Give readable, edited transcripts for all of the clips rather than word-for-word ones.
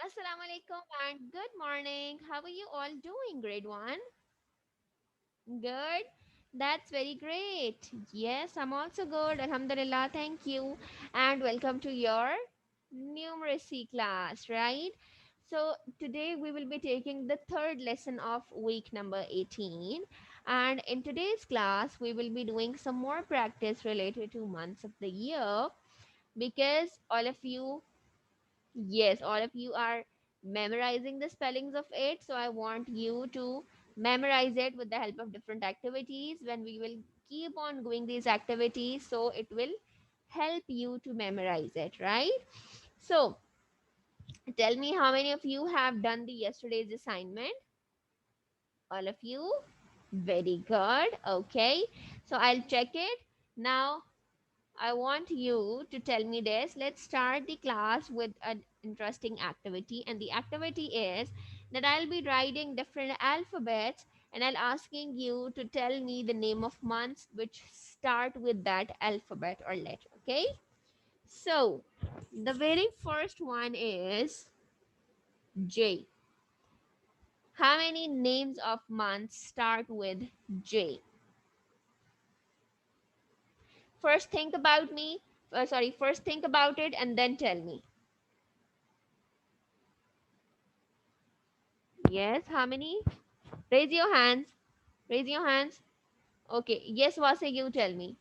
Assalamu alaikum and good morning. How are you all doing, grade 1? Good. That's very great. Yes, I'm also good. Alhamdulillah. Thank you. And welcome to your numeracy class, right? So, today we will be taking the third lesson of week number 18. And in today's class, we will be doing some more practice related to months of the year because all of you Yes, all of you are memorizing the spellings of it. So I want you to memorize it with the help of different activities. When we will keep on doing these activities, so it will help you to memorize it, right? So tell me how many of you have done the yesterday's assignment? All of you? Very good. Okay. So I'll check it. Now I want you to tell me this. Let's start the class with an interesting activity. And the activity is that I'll be writing different alphabets and I'll asking you to tell me the name of months which start with that alphabet or letter. Okay? So, the very first one is J. How many names of months start with J? First think about me. First think about it and then tell me. Yes, how many? Raise your hands. Raise your hands. Okay. Yes, Vase, you tell me.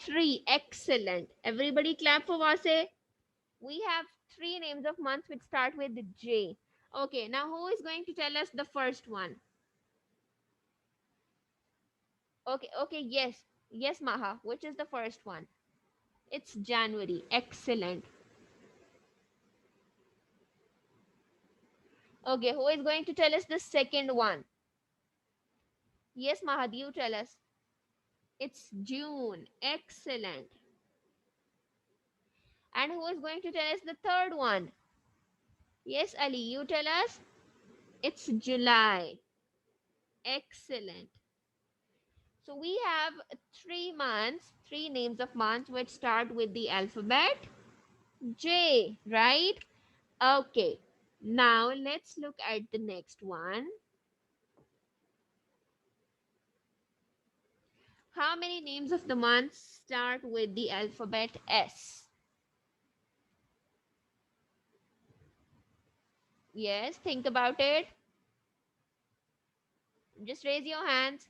Three. Excellent. Everybody clap for Vase. We have three names of months which start with J. Okay. Now, who is going to tell us the first one? Okay. Okay. Yes. Yes, Maha. Which is the first one? It's January. Excellent. Okay. Who is going to tell us the second one? Yes, Maha. You tell us. It's June. Excellent. And who is going to tell us the third one? Yes, Ali. You tell us. It's July. Excellent. So we have three names of months which start with the alphabet J, right? Okay. Now let's look at the next one. How many names of the months start with the alphabet S? Yes, think about it. Just raise your hands.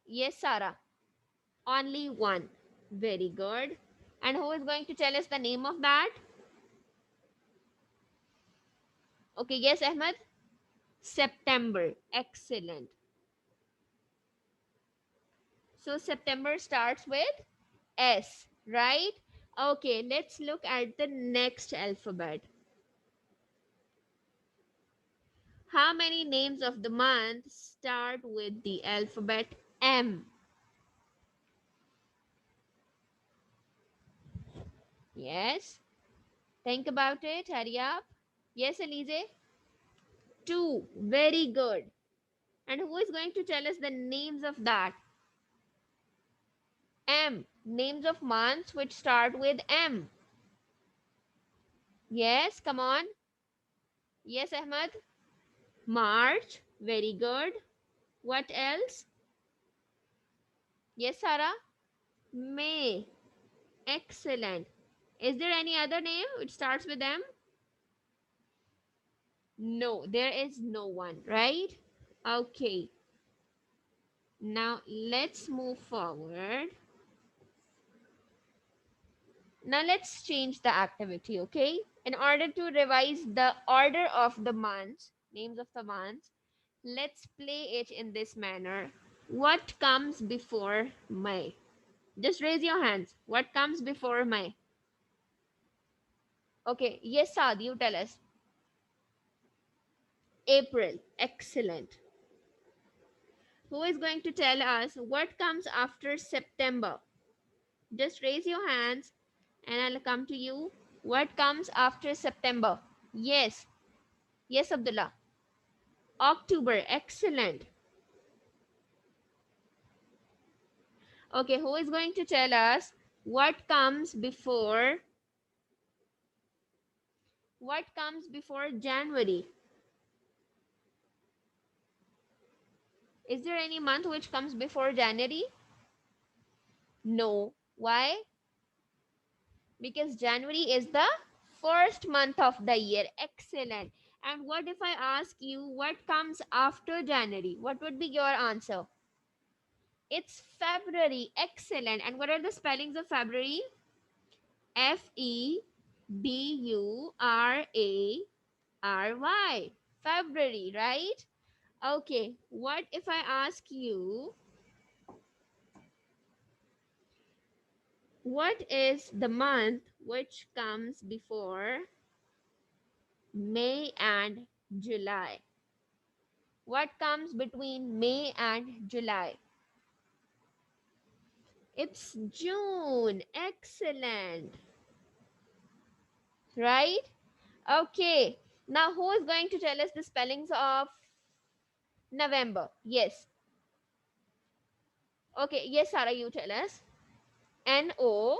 Yes, Sarah. Only one. Very good. And who is going to tell us the name of that? Okay, yes, Ahmed. September. Excellent. So September starts with S, right? Okay, let's look at the next alphabet. How many names of the month start with the alphabet M? Yes. Think about it. Hurry up. Yes, Elise? Two. Very good. And who is going to tell us the names of that? M. Names of months which start with M. Yes, come on. Yes, Ahmed. March. Very good. What else? Yes, Sarah. May. Excellent. Is there any other name which starts with M? No, there is no one, right? Okay. Now let's move forward. Now let's change the activity, okay? In order to revise the order of the months, names of the months, let's play it in this manner. What comes before May? Just raise your hands. What comes before May? Okay, yes, Saad, you tell us. April. Excellent. Who is going to tell us what comes after September? Just raise your hands and I'll come to you. What comes after September? Yes. Yes, Abdullah. October. Excellent. Okay, who is going to tell us what comes before What comes before January? Is there any month which comes before January? No. Why? Because January is the first month of the year. Excellent. And what if I ask you what comes after January? What would be your answer? It's February. Excellent. And what are the spellings of February? February. February, right? Okay. What if I ask you what is the month which comes before May and July? What comes between May and July? It's June. Excellent. Right? Okay. Now, who is going to tell us the spellings of November? Yes. Okay. Yes, Sarah, you tell us. November.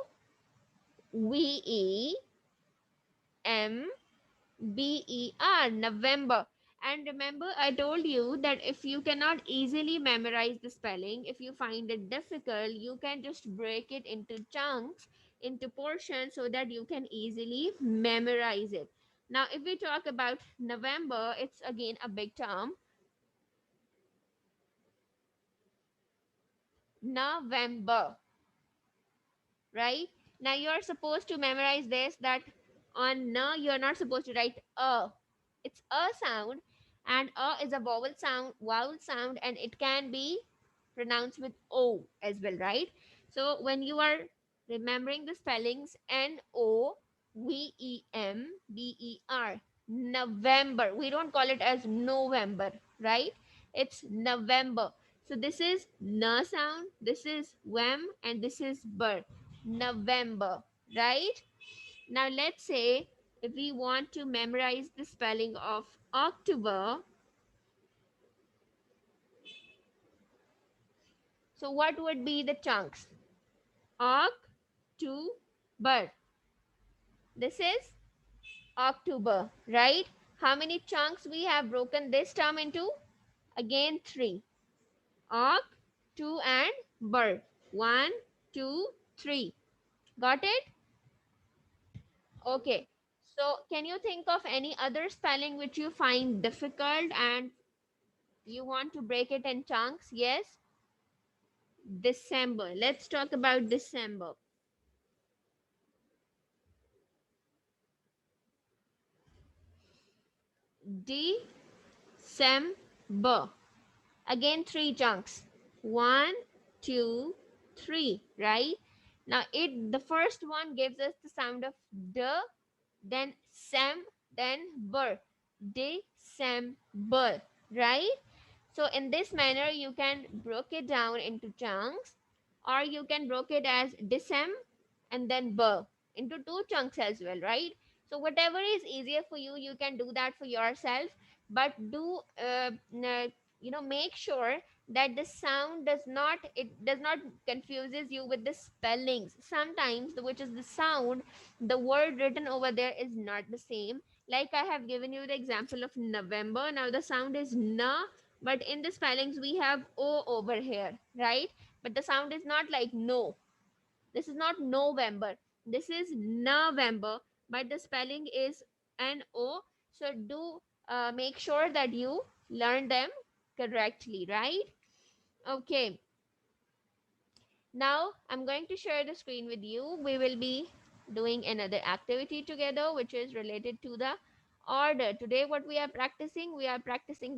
November. And remember, I told you that if you cannot easily memorize the spelling, if you find it difficult, you can just break it into chunks, into portions, so that you can easily memorize it. Now, if we talk about November, it's again a big term. November, right? Now, you're supposed to memorize this that on na, you're not supposed to write a. It's a sound, and a is a vowel sound, and it can be pronounced with o as well, right? So when you are remembering the spellings, November, November. We don't call it as November, right? It's November. So this is na sound, this is wem, and this is ber. November, right? Now let's say if we want to memorize the spelling of October, so what would be the chunks? October. This is October, right? How many chunks we have broken this term into? Again, three. Oc, two, and ber. One, two, three. Got it? Okay. So, can you think of any other spelling which you find difficult and you want to break it in chunks? Yes? December. Let's talk about December. December. Again, three chunks. One, two, three, right? Now, the first one gives us the sound of d, then sem, then ber. December, right? So in this manner, you can break it down into chunks, or you can break it as decem and then ber into two chunks as well, right? So whatever is easier for you, you can do that for yourself. But do make sure that the sound does not confuses you with the spellings. Sometimes which is the sound, the word written over there is not the same. Like I have given you the example of November. Now the sound is na, but in the spellings we have o over here, right? But the sound is not like no. This is not November. This is November, but the spelling is no. So do make sure that you learn them correctly, right? Okay. Now I'm going to share the screen with you. We will be doing another activity together, which is related to the order. Today, what we are practicing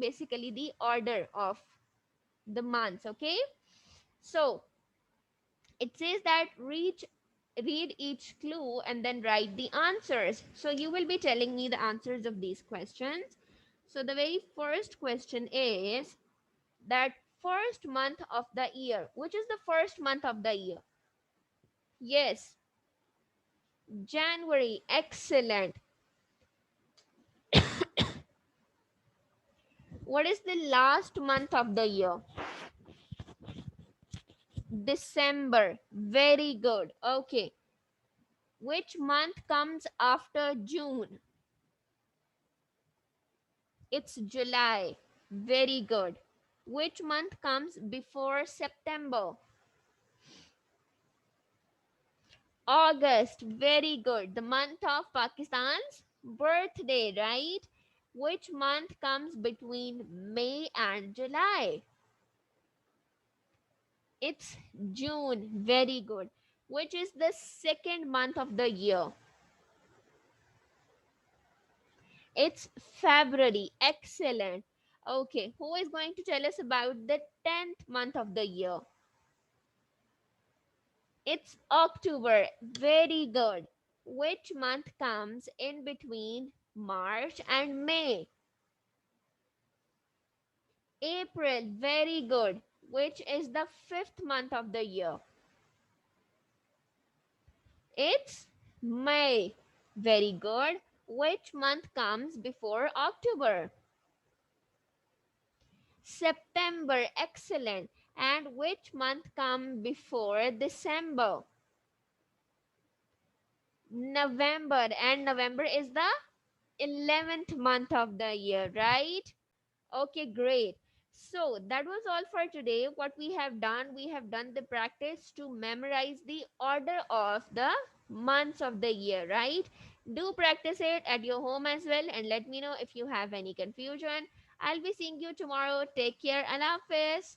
basically the order of the months. Okay. So it says that read each clue and then write the answers. So you will be telling me the answers of these questions. So the very first question is that first month of the year. Which is the first month of the year? Yes, January. Excellent. What is the last month of the year? December. Very good. Okay. Which month comes after June? It's July. Very good. Which month comes before September? August. Very good. The month of Pakistan's birthday, right? Which month comes between May and July? It's June. Very good. Which is the second month of the year? It's February. Excellent. Okay, who is going to tell us about the 10th month of the year? It's October. Very good. Which month comes in between March and May? April. Very good. Which is the fifth month of the year? It's May. Very good. Which month comes before October? September. Excellent. And which month comes before December? November. And November is the 11th month of the year, right? Okay, great. So that was all for today. What we have done the practice to memorize the order of the months of the year, right? Do practice it at your home as well and let me know if you have any confusion. I'll be seeing you tomorrow. Take care. Allah Hafiz.